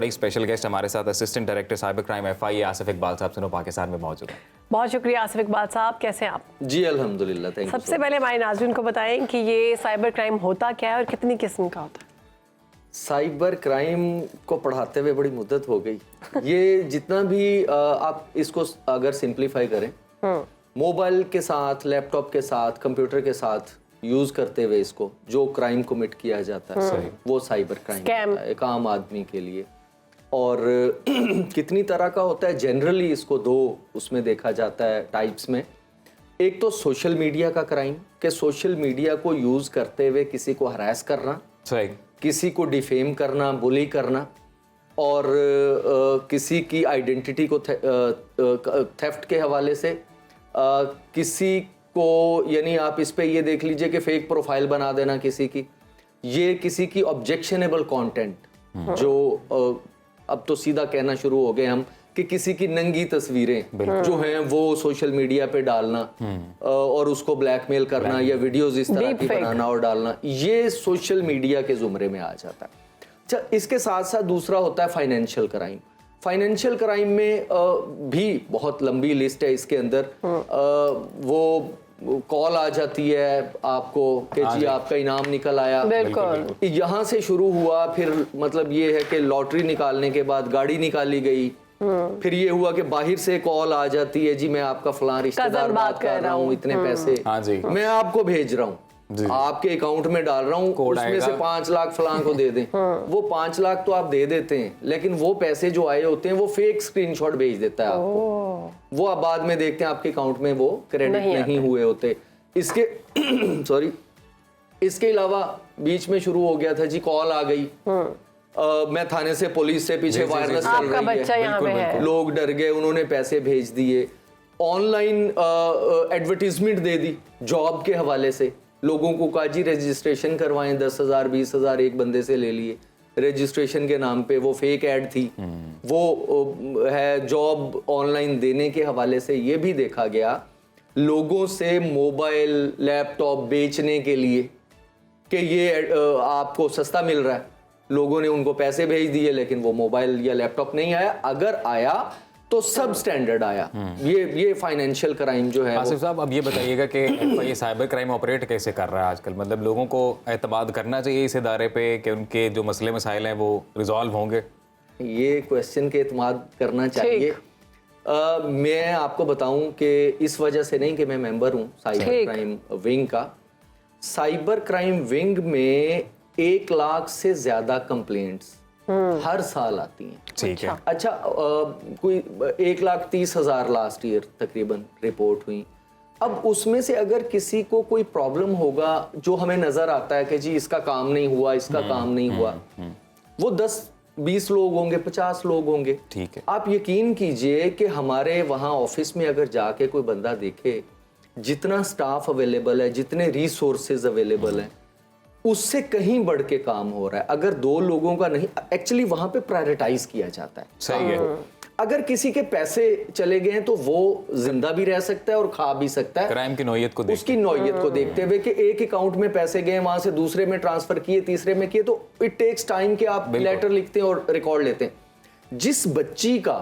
बड़े ही special guest हमारे साथ assistant director cyber crime FI Asif Iqbal साहब सुनो पाकिस्तान में मौजूद हैं। बहुत शुक्रिया आसिफ इकबाल साहब, कैसे हैं आप? जी अल्हम्दुलिल्लाह, थैंक यू। सबसे पहले हमारे नाज़रीन को बताएं कि ये साइबर क्राइम होता क्या है और कितनी किस्म का होता है? साइबर क्राइम को पढ़ाते हुए बड़ी मुद्दत हो गई। ये जितना भी आप इसको अगर सिंप्लीफाई करें, मोबाइल के साथ, लैपटॉप के साथ, कंप्यूटर के साथ यूज करते हुए इसको जो क्राइम कमिट किया जाता है वो साइबर क्राइम होता है एक आम आदमी के लिए। और कितनी तरह का होता है, जनरली इसको दो उसमें देखा जाता है टाइप्स में। एक तो सोशल मीडिया का क्राइम, कि सोशल मीडिया को यूज करते हुए किसी को हरास करना, किसी को डिफेम करना, बुली करना, और किसी की आइडेंटिटी को थेफ्ट के हवाले से किसी को, यानी आप इस पे ये देख लीजिए कि फेक प्रोफाइल बना देना किसी की, ये किसी की ऑब्जेक्शनेबल कंटेंट जो अब तो सीधा कहना शुरू हो गए हम कि किसी की नंगी तस्वीरें जो हैं वो सोशल मीडिया पे डालना और उसको ब्लैकमेल करना या वीडियोस इस तरह की बनाना और डालना, ये सोशल मीडिया के जुमरे में आ जाता है। अच्छा, इसके साथ साथ दूसरा होता है फाइनेंशियल क्राइम। फाइनेंशियल क्राइम में भी बहुत लंबी लिस्ट है। इसके अंदर वो कॉल आ जाती है आपको कि जी आपका इनाम निकल आया, बिल्कुल यहाँ से शुरू हुआ, फिर मतलब ये है कि लॉटरी निकालने के बाद गाड़ी निकाली गई, फिर ये हुआ कि बाहर से कॉल आ जाती है, जी मैं आपका फलां रिश्तेदार बात कर रहा हूँ, इतने पैसे मैं आपको भेज रहा हूँ, आपके अकाउंट में डाल रहा हूँ, उसमें से 5 लाख फलां को दे दें। वो 5 लाख तो आप दे देते हैं, लेकिन वो पैसे जो आए होते हैं वो फेक स्क्रीनशॉट भेज देता है आपको, वो आप बाद में देखते हैं आपके अकाउंट में वो क्रेडिट नहीं हुए होते। इसके सॉरी, इसके अलावा बीच में शुरू हो गया था जी, कॉल आ गई, मैं थाने से, पुलिस से पीछे वायरलेस चल रही है, लोग डर गए, उन्होंने पैसे भेज दिए। ऑनलाइन एडवर्टीजमेंट दे दी जॉब के हवाले से, लोगों को कहा जी रजिस्ट्रेशन करवाएं, 10,000 20,000 एक बंदे से ले लिए रजिस्ट्रेशन के नाम पे, वो फेक ऐड थी। वो है जॉब ऑनलाइन देने के हवाले से ये भी देखा गया, लोगों से मोबाइल लैपटॉप बेचने के लिए कि ये आपको सस्ता मिल रहा है, लोगों ने उनको पैसे भेज दिए, लेकिन वो मोबाइल या लैपटॉप नहीं आया, अगर आया तो सब स्टैंडर्ड आया। ये फाइनेंशियल क्राइम जो है। आसिफ साहब, अब ये बताइएगा कि ये साइबर क्राइम ऑपरेट कैसे कर रहा है आजकल? मतलब लोगों को एतमाद करना चाहिए इस इदारे पे कि उनके जो मसले मसाइल हैं वो रिजॉल्व होंगे? ये क्वेश्चन के एतमाद करना चाहिए। मैं आपको बताऊं कि इस वजह से नहीं कि मैं मेंबर हूं साइबर क्राइम विंग का। साइबर क्राइम विंग में 1 लाख से ज्यादा कंप्लेंट्स हर साल आती हैं। ठीक है। अच्छा, कोई 1,30,000 लास्ट ईयर तकरीबन रिपोर्ट हुई। अब उसमें से अगर किसी को कोई प्रॉब्लम होगा जो हमें नजर आता है कि जी इसका काम नहीं हुआ, इसका काम नहीं हुआ, वो 10-20 लोग होंगे, 50 लोग होंगे। ठीक है। आप यकीन कीजिए कि हमारे वहाँ ऑफिस में अगर जाके कोई बंदा देखे, जितना स्टाफ अवेलेबल है, जितने रिसोर्सेज अवेलेबल हैं, उससे कहीं बढ़ के काम हो रहा है। अगर 2 लोगों का नहीं, एक्चुअली वहां पे प्रायोरिटाइज किया जाता है। सही है। अगर किसी के पैसे चले गए हैं तो वो जिंदा भी रह सकता है और खा भी सकता है, क्राइम की नौयत को उसकी नौयत को देखते हुए कि एक अकाउंट में पैसे गए, वहां से दूसरे में ट्रांसफर किए, तीसरे में किए, तो इट टेक्स टाइम कि आप लेटर लिखते हैं और रिकॉर्ड लेते हैं। जिस बच्ची का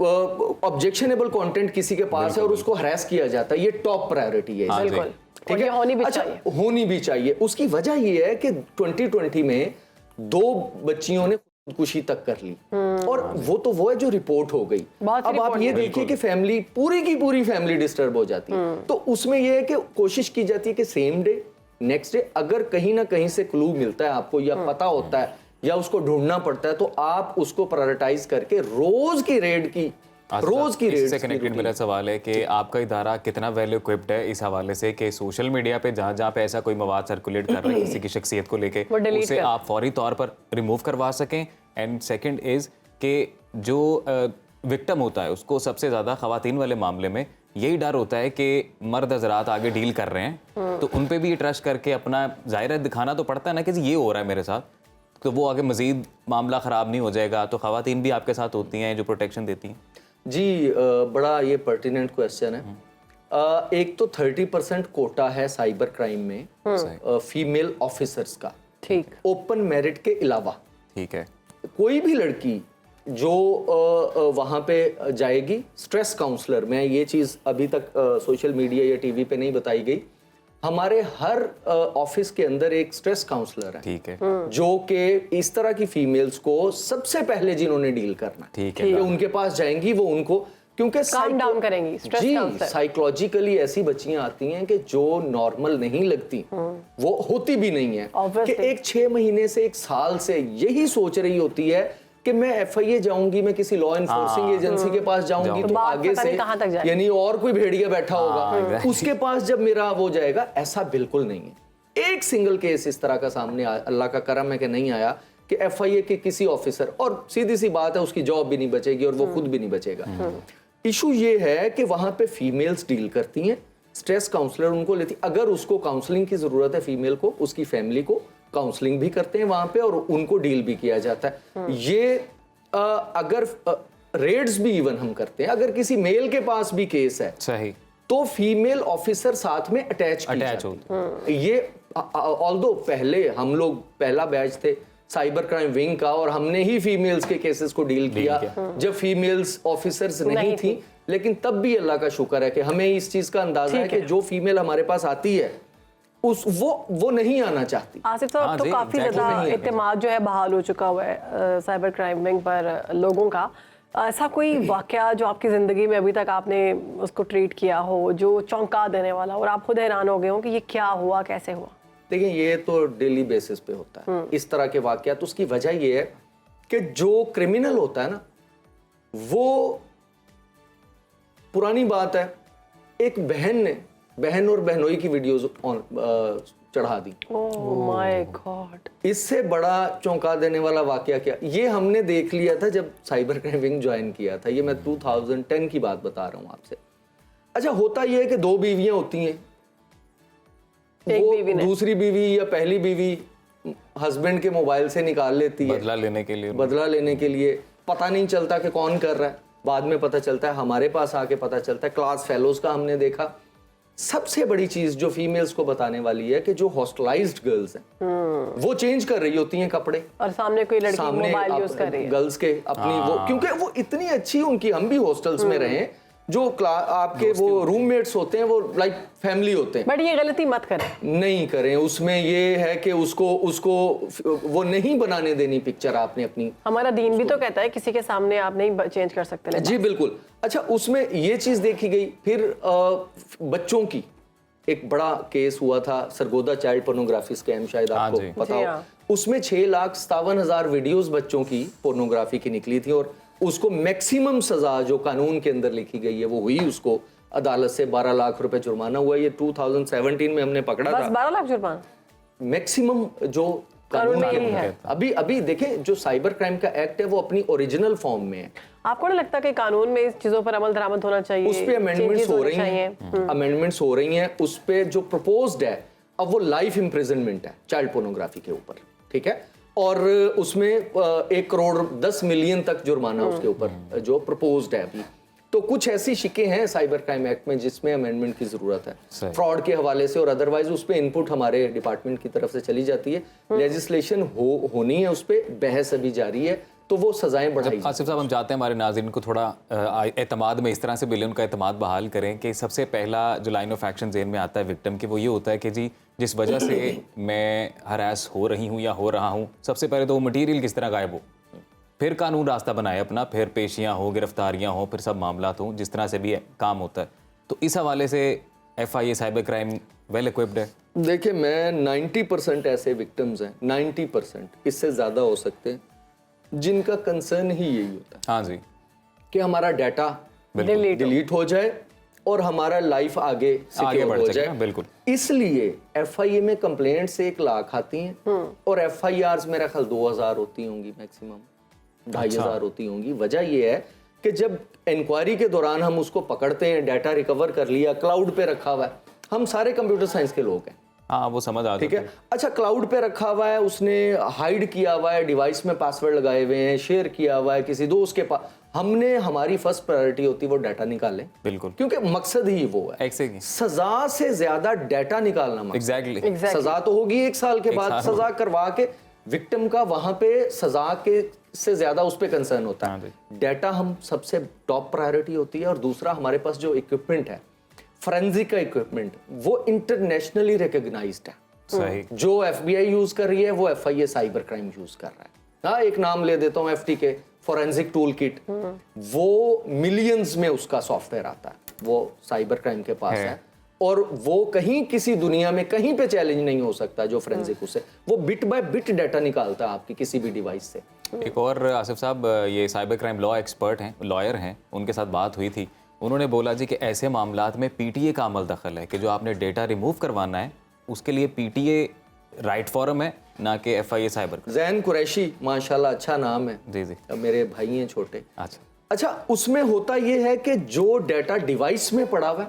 ऑब्जेक्शनेबल कंटेंट किसी के पास है और उसको हरास किया जाता है, ये टॉप प्रायोरिटी है। बिल्कुल, ठीक है, होनी भी अच्छा, चाहिए। होनी भी चाहिए। उसकी वजह ये है कि 2020 में 2 बच्चियों ने खुदकुशी तक कर ली, और वो है जो रिपोर्ट हो गई। अब आप ये देखिए कि फैमिली, पूरी की पूरी फैमिली डिस्टर्ब हो जाती है। तो उसमें ये है कि कोशिश की जाती है कि सेम डे, नेक्स्ट डे, अगर कहीं ना कहीं से क्लू मिलता है आपको या पता होता है या उसको ढूंढना पड़ता है, तो आप उसको प्रायोरिटाइज करके रोज की रेड से कनेक्टेड मेरा सवाल है कि आपका इदारा कितना वेल इक्विप्ड है इस हवाले से कि सोशल मीडिया पे जहाँ पे ऐसा कोई मवाद सर्कुलेट कर रहा है किसी की शख्सियत को लेके, उसे आप फौरी तौर पर रिमूव करवा सकें? एंड सेकंड इज कि जो विक्टिम होता है उसको सबसे ज़्यादा ख़वातीन वाले मामले में यही डर होता है कि मर्द हजरात आगे डील कर रहे हैं, तो उन पर भी ट्रस्ट करके अपना ज़ाहिर दिखाना तो पड़ता है ना कि ये हो रहा है मेरे साथ, तो वो आगे मज़ीद मामला ख़राब नहीं हो जाएगा। तो ख़वातीन भी आपके साथ होती हैं जो प्रोटेक्शन देती हैं। जी, बड़ा ये पर्टिनेंट क्वेश्चन है। एक तो 30% कोटा है साइबर क्राइम में फीमेल ऑफिसर्स का, ठीक, ओपन मेरिट के अलावा। ठीक है। कोई भी लड़की जो वहाँ पे जाएगी, स्ट्रेस काउंसलर, मैं ये चीज़ अभी तक सोशल मीडिया या टीवी पे नहीं बताई गई, हमारे हर ऑफिस के अंदर एक स्ट्रेस काउंसलर है, ठीक है, जो कि इस तरह की फीमेल्स को सबसे पहले जिन्होंने डील करना, ठीक है, कि उनके पास जाएंगी, वो उनको, क्योंकि काम डाउन करेंगी, स्ट्रेस जी काउंसलर। साइकोलॉजिकली ऐसी बच्चियां आती हैं कि जो नॉर्मल नहीं लगती, वो होती भी नहीं है, कि एक 6 महीने से 1 साल से यही सोच रही होती है कि मैं FIA जाऊंगी, मैं किसी लॉ इन्फोर्सिंग एजेंसी के पास जाऊंगी, तो बात आगे पता से नहीं कहाँ तक जाएगी। यानी और कोई भेड़िया बैठा होगा, exactly. उसके पास जब मेरा वो जाएगा, ऐसा बिल्कुल नहीं है। एक सिंगल केस इस तरह का सामने अल्लाह का करम है कि नहीं आया कि FIA के किसी ऑफिसर, और सीधी सी बात है उसकी जॉब भी नहीं बचेगी और वो खुद भी नहीं बचेगा। इशू ये है कि वहां पे फीमेल्स डील करती हैं, स्ट्रेस काउंसलर उनको लेती, अगर उसको काउंसलिंग की जरूरत है फीमेल को, उसकी फैमिली को काउंसलिंग भी करते हैं वहां पे और उनको डील भी किया जाता है। ये अगर रेड्स भी इवन हम करते हैं, अगर किसी मेल के पास भी केस है सही, तो फीमेल ऑफिसर साथ में अटैच होते ये ऑल्दो पहले हम लोग पहला बैच थे साइबर क्राइम विंग का, और हमने ही फीमेल्स के केसेस को डील किया जब फीमेल्स ऑफिसर्स नहीं थी, लेकिन तब भी अल्लाह का शुक्र है कि हमें इस चीज का अंदाजा है कि जो फीमेल हमारे पास आती है वो नहीं आना चाहती। आसिफ साहब, अब तो काफी ज्यादा इत्तेमाद जो है बहाल हो चुका हुआ है साइबर क्राइम विंग पर लोगों का। ऐसा कोई वाकया जो आपकी जिंदगी में अभी तक आपने उसको ट्रीट किया हो जो चौंका देने वाला और आप खुद हैरान हो गए हो कि ये क्या हुआ, कैसे हुआ? देखिए, ये तो डेली बेसिस पे होता है इस तरह के वाकया। तो उसकी वजह ये है कि जो क्रिमिनल होता है ना, वो पुरानी बात है, एक बहन और बहनोई की वीडियोस चढ़ा दी। ओह माय गॉड, इससे बड़ा चौंका देने वाला वाकया क्या? ये हमने देख लिया था जब साइबर क्राइम विंग ज्वाइन किया था। ये मैं 2010 की बात बता रहा हूँ आपसे। अच्छा, होता ये है कि 2 बीवियां होती हैं, वो दूसरी बीवी या पहली बीवी हस्बैंड के मोबाइल से निकाल लेती है बदला लेने के लिए। पता नहीं चलता कि कौन कर रहा है, बाद में पता चलता है, हमारे पास आके पता चलता है। क्लास फेलोज का हमने देखा। सबसे बड़ी चीज जो फीमेल्स को बताने वाली है कि जो हॉस्टलाइज्ड गर्ल्स हैं वो चेंज कर रही होती हैं कपड़े, और सामने कोई लड़की मोबाइल यूज कर रही है गर्ल्स के अपनी वो, क्योंकि वो इतनी अच्छी उनकी, हम भी हॉस्टल्स में रहे, जो आपके वो रूममेट्स होते हैं वो लाइक फैमिली होते हैं। बट ये गलती मत करें, नहीं करें। उसमें ये है कि उसको वो नहीं बनाने देनी पिक्चर आपने अपनी। हमारा दीन भी तो कहता है किसी के सामने आप नहीं चेंज कर सकते। जी बिल्कुल। अच्छा, उसमें ये चीज देखी गई। फिर बच्चों की एक बड़ा केस हुआ था, सरगोदा चाइल्ड पोर्नोग्राफी स्कैम, शायद आपको पता हो। उसमें 6,57,000 वीडियोस बच्चों की पोर्नोग्राफी की निकली थी, और उसको मैक्सिमम सजा जो कानून के अंदर लिखी गई है वो हुई। उसको अदालत से 12 लाख रुपए जुर्माना हुआ। ये 2017 में हमने पकड़ा था। 12 लाख जुर्माना मैक्सिमम जो कानून के है। अभी देखें, जो साइबर क्राइम का एक्ट है वो अपनी ओरिजिनल फॉर्म में है। आपको नहीं लगता कि कानून में इस चीजों पर अमल दरामद होना चाहिए? उस पे अमेंडमेंट्स हो रही हैं, अमेंडमेंट्स हो रही हैं। उस पे जो प्रपोज्ड है अब वो लाइफ इम्प्रिजनमेंट है चाइल्ड पोर्नोग्राफी के ऊपर, ठीक है। और उसमें 1 करोड़ 10 मिलियन तक जुर्माना उसके ऊपर जो प्रपोज्ड है अभी। तो कुछ ऐसी शिकें हैं साइबर क्राइम एक्ट में जिसमें अमेंडमेंट की जरूरत है, फ्रॉड के हवाले से, और अदरवाइज उस पे इनपुट हमारे डिपार्टमेंट की तरफ से चली जाती है। लेजिस्लेशन होनी है, उस पे बहस अभी जारी है, तो वो सजाएं बढ़ाई। आसिफ साहब, हम चाहते हैं हमारे नाज़रीन को थोड़ा एतमाद में इस तरह से बिलियन का एतमाद बहाल करें कि सबसे पहला जो लाइन ऑफ एक्शन जेन में आता है विक्टिम की, वो ये होता है कि जी जिस वजह से मैं हरास हो रही हूँ या हो रहा हूँ, सबसे पहले तो वो मटीरियल किस तरह गायब हो, फिर कानून रास्ता बनाए अपना, फिर पेशियाँ हो, गिरफ्तारियाँ हो, फिर सब मामला हो, जिस तरह से भी काम होता है। तो इस हवाले से FIA cyber crime well equipped है? देखिए, मैं 90% ऐसे विक्टिम्स हैं, 90%, इससे ज़्यादा हो सकते हैं, जिनका कंसर्न ही यही होता है, हाँ जी, कि हमारा डाटा डिलीट हो जाए और हमारा लाइफ आगे सिक्योर हो जाए। बिल्कुल। इसलिए FIA में कंप्लेंट्स 1 लाख आती हैं और FIRs मेरा ख्याल 2000 होती होंगी मैक्सिमम, 2500 होती होंगी। वजह ये है कि जब इंक्वायरी के दौरान हम उसको पकड़ते हैं, डाटा रिकवर कर लिया, क्लाउड पे रखा हुआ है, हम सारे कंप्यूटर साइंस के लोग हैं, हाँ वो समझ आ, ठीक है। अच्छा, क्लाउड पे रखा हुआ है, उसने हाइड किया हुआ है, डिवाइस में पासवर्ड लगाए हुए हैं, शेयर किया हुआ है किसी दोस्त के पास, हमने, हमारी फर्स्ट प्रायोरिटी होती है वो डाटा निकालें, बिल्कुल, क्योंकि मकसद ही वो है। सजा से ज्यादा डाटा निकालना मकसद। एग्जैक्टली। सजा तो होगी 1 साल के बाद, सजा करवा के विक्टिम का वहां पे सजा के से ज्यादा उस पे कंसर्न होता हाँ है। जी। डाटा हम सबसे टॉप प्रायोरिटी होती है, और दूसरा हमारे पास जो इक्विपमेंट है, फोरेंसिक का इक्विपमेंट, वो इंटरनेशनली रिकॉग्नाइज्ड है। सही। जो FBI यूज कर रही है वो FIA साइबर क्राइम यूज कर रहा है। हाँ, एक नाम ले देता हूँ, FTK, फोरेंसिक टूल किट, वो मिलियंस में उसका सॉफ्टवेयर आता है, वो साइबर क्राइम के पास है, और वो कहीं किसी दुनिया में कहीं पे चैलेंज नहीं हो सकता जो फोरेंसिक उसे, वो बिट बाय बिट डाटा निकालता है आपकी किसी भी डिवाइस से। एक और आसिफ साहब, ये साइबर क्राइम लॉ एक्सपर्ट हैं, लॉयर हैं, उनके साथ बात हुई थी, उन्होंने बोला जी कि ऐसे मामलात में PTA का अमल दखल है कि जो आपने डेटा रिमूव करवाना है उसके लिए PTA राइट फॉरम है, ना कि FIA साइबर। जैन कुरैशी, माशाल्लाह अच्छा नाम है, जी जी। मेरे भाई हैं छोटे। अच्छा, उसमें होता ये है कि जो डाटा डिवाइस में पड़ा हुआ है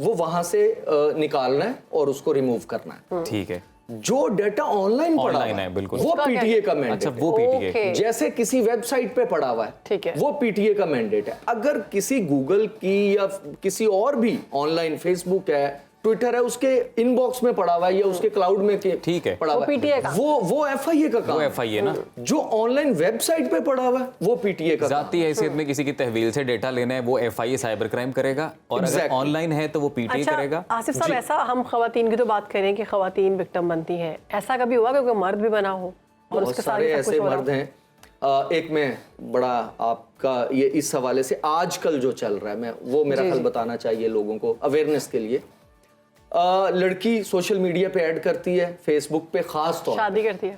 वो वहां से निकालना है और उसको रिमूव करना है। ठीक है। जो डाटा ऑनलाइन पड़ा हुआ है, बिल्कुल, वो PTA का मैंडेट अच्छा, है। वो PTA जैसे किसी वेबसाइट पे पड़ा हुआ है, ठीक है, वो PTA का मैंडेट है। अगर किसी गूगल की या किसी और भी ऑनलाइन, फेसबुक है, ट्विटर है, उसके इनबॉक्स में पड़ा हुआ है या उसके क्लाउड में ठीक है, पड़ा हुआ है, वो FIA का काम, वो FIA ना। जो ऑनलाइन वेबसाइट पे पड़ा हुआ है वो PTA का जाती हैसियत में किसी की तहवील से डेटा लेना है, वो FIA साइबर क्राइम करेगा, और अगर ऑनलाइन है तो वो PTA करेगा। आसिफ साहब, ऐसा हम खवातीन की तो बात करें कि खवातीन विक्टिम बनती हैं, ऐसा कभी हुआ कि कोई मर्द भी बना हो और उसके साथ सारे ऐसे मर्द हैं। एक में बड़ा आपका ये इस हवाले से आजकल जो चल रहा है, मैं वो मेरा ख्याल बताना चाहिए लोगों को अवेयरनेस के लिए। लड़की सोशल मीडिया पे ऐड करती है, फेसबुक पे खास तौर शादी करती है,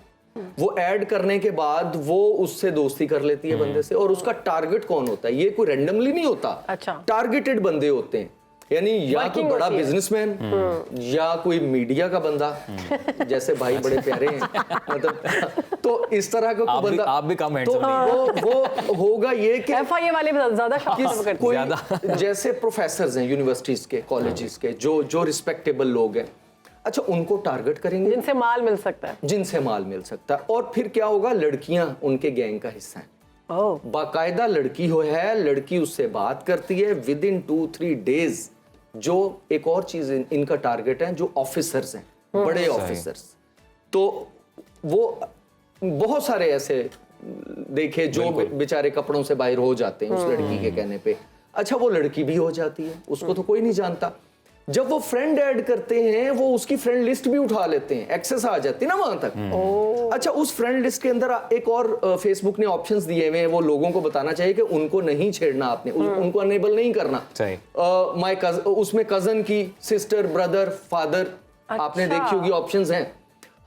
वो ऐड करने के बाद वो उससे दोस्ती कर लेती है बंदे से, और उसका टारगेट कौन होता है, ये कोई रैंडमली नहीं होता, अच्छा, टारगेटेड बंदे होते हैं, यानी या कोई बड़ा बिजनेसमैन या कोई मीडिया का बंदा, जैसे भाई बड़े प्यारे हैं, मतलब तो इस तरह का कोई बंदा, आप भी कम हैं, तो वो होगा ये कि FIA वाले ज्यादा शौक करते कोई हैं, जैसे प्रोफेसर्स हैं यूनिवर्सिटीज के, कॉलेजेस के, जो रिस्पेक्टेबल लोग हैं, अच्छा उनको टारगेट करेंगे, जिनसे माल मिल सकता है, जिनसे माल मिल सकता है। और फिर क्या होगा, लड़कियां उनके गैंग का हिस्सा हैं, बाकायदा लड़की है, लड़की उससे बात करती है, विद इन 2-3 डेज। जो एक और चीज इनका टारगेट है, जो ऑफिसर्स हैं, बड़े ऑफिसर्स, तो वो बहुत सारे ऐसे देखे जो बेचारे कपड़ों से बाहर हो जाते हैं उस लड़की के कहने पे। अच्छा, वो लड़की भी हो जाती है, उसको तो कोई नहीं जानता। जब वो फ्रेंड ऐड करते हैं, वो उसकी फ्रेंड लिस्ट भी उठा लेते हैं, एक्सेस आ जाती है ना वहां तक। अच्छा, उस फ्रेंड लिस्ट के अंदर एक और फेसबुक ने ऑप्शंस दिए हुए हैं, वो लोगों को बताना चाहिए कि उनको नहीं छेड़ना, आपने उनको अनेबल नहीं करना। उसमें कजन की, सिस्टर, ब्रदर, फादर, आपने देखी होगी ऑप्शंस हैं,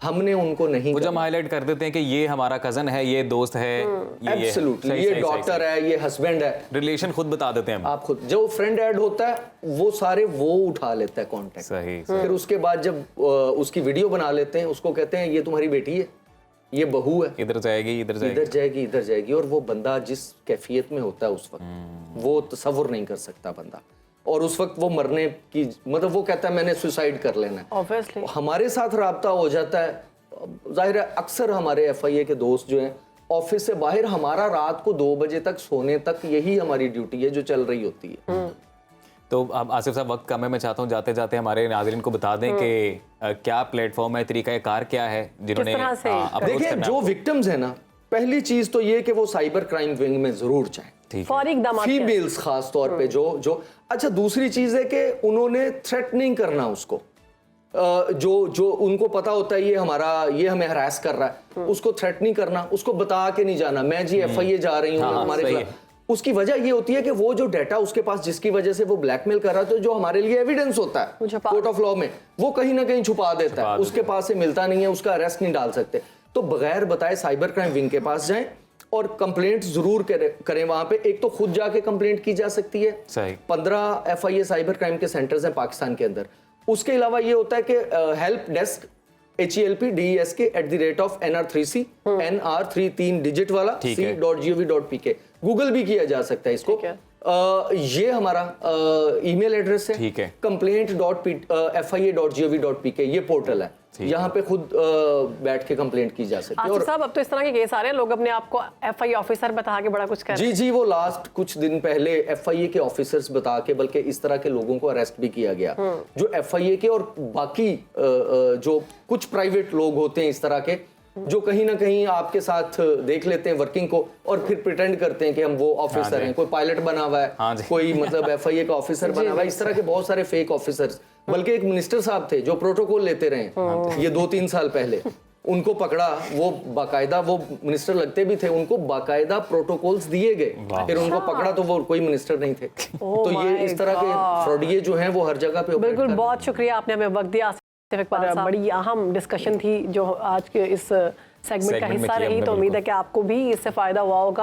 हमने उनको नहीं, वो जब हाईलाइट कर देते हैं कि ये हमारा कजन है, ये दोस्त है, एब्सोल्युटली, ये डॉटर है, ये हस्बैंड है, रिलेशन खुद बता देते हैं आप खुद। जो फ्रेंड ऐड होता है वो सारे वो उठा लेता है कांटेक्ट, सही। फिर उसके बाद जब उसकी वीडियो बना लेते हैं, उसको कहते हैं ये तुम्हारी बेटी है, ये बहू है, इधर जाएगी, इधर जाएगी, इधर जाएगी, इधर जाएगी। और वो बंदा जिस कैफियत में होता है उस वक्त, वो तसव्वुर नहीं कर सकता बंदा, और उस वक्त वो मरने की, मतलब वो कहता है मैंने सुसाइड कर लेना है। ऑब्वियसली हमारे साथ राब्ता हो जाता है, जाहिर है अक्सर हमारे FIA के दोस्त जो हैं ऑफिस से बाहर, हमारा रात को 2 बजे तक सोने तक यही हमारी ड्यूटी है जो चल रही होती है। तो अब आसिफ साहब वक्त कम है, मैं चाहता हूँ जाते जाते हमारे नाज़रीन को बता दें कि क्या प्लेटफॉर्म है, तरीकाकार क्या है जिन्होंने देखिए, जो विक्टिम्स है ना, पहली चीज तो ये कि वो साइबर क्राइम विंग में जरूर जाएं, फीमेल्स खास तौर पे जो अच्छा, दूसरी चीज है कि उन्होंने थ्रेट नहीं करना उसको, जो उनको पता होता है ये हमें हरास कर रहा है, उसको थ्रेट नहीं करना, उसको बता के नहीं जाना मैं जी FIA जा रही हूँ हमारे खिलाफ। उसकी वजह ये होती है कि वो जो डाटा उसके पास, जिसकी वजह से वो ब्लैकमेल कर रहा है, तो जो हमारे लिए एविडेंस होता है कोर्ट ऑफ लॉ में, वो कहीं ना कहीं छुपा देता है, उसके पास से मिलता नहीं है, उसका अरेस्ट नहीं डाल सकते। तो बगैर बताए साइबर क्राइम विंग के पास जाएं और कंप्लेंट जरूर करें वहां पे। एक तो खुद जाके कंप्लेंट की जा सकती है, 15 FIA साइबर क्राइम के सेंटर्स हैं पाकिस्तान के अंदर। उसके अलावा ये होता है कि help desk HELPDESK @NR3C NR3 3 digit वाला c.gov.pk, गूगल भी किया जा सकता है इसको। ये हमारा ईमेल एड्रेस है, complaint.fia.gov.pk, ये पोर्टल है, यहाँ पे खुद बैठ के कंप्लेंट की जा सकती है। और साहब, अब तो इस तरह के केस आ रहे हैं, लोग अपने आप को FIA ऑफिसर बता के बड़ा कुछ कर रहे हैं। जी, वो लास्ट कुछ दिन पहले FIA के ऑफिसर्स बता के, बल्कि इस तरह के लोगों को अरेस्ट भी किया गया, जो FIA के और बाकी जो कुछ प्राइवेट लोग होते हैं इस तरह के, जो कहीं ना कहीं आपके साथ देख लेते हैं वर्किंग को और फिर प्रिटेंड करते हैं कि हम वो ऑफिसर हैं, कोई पायलट बना हुआ हाँ है, जी। कोई मतलब FIA का ऑफिसर बना हुआ है, इस तरह के बहुत सारे फेक ऑफिसर्स। बल्कि एक मिनिस्टर साहब थे जो प्रोटोकॉल लेते रहे ये 2-3 साल पहले, उनको पकड़ा, वो बाकायदा, वो मिनिस्टर लगते भी थे, उनको बाकायदा प्रोटोकॉल्स दिए गए, फिर उनको पकड़ा तो वो कोई मिनिस्टर नहीं थे। तो ये इस तरह के फ्रॉडिये जो हैं वो हर जगह पे बिल्कुल, बहुत शुक्रिया आपने हमें वक्त दिया। पर बड़ी अहम डिस्कशन थी जो आज के इस सेगमेंट का हिस्सा रही, तो उम्मीद है कि आपको भी इससे फायदा हुआ होगा।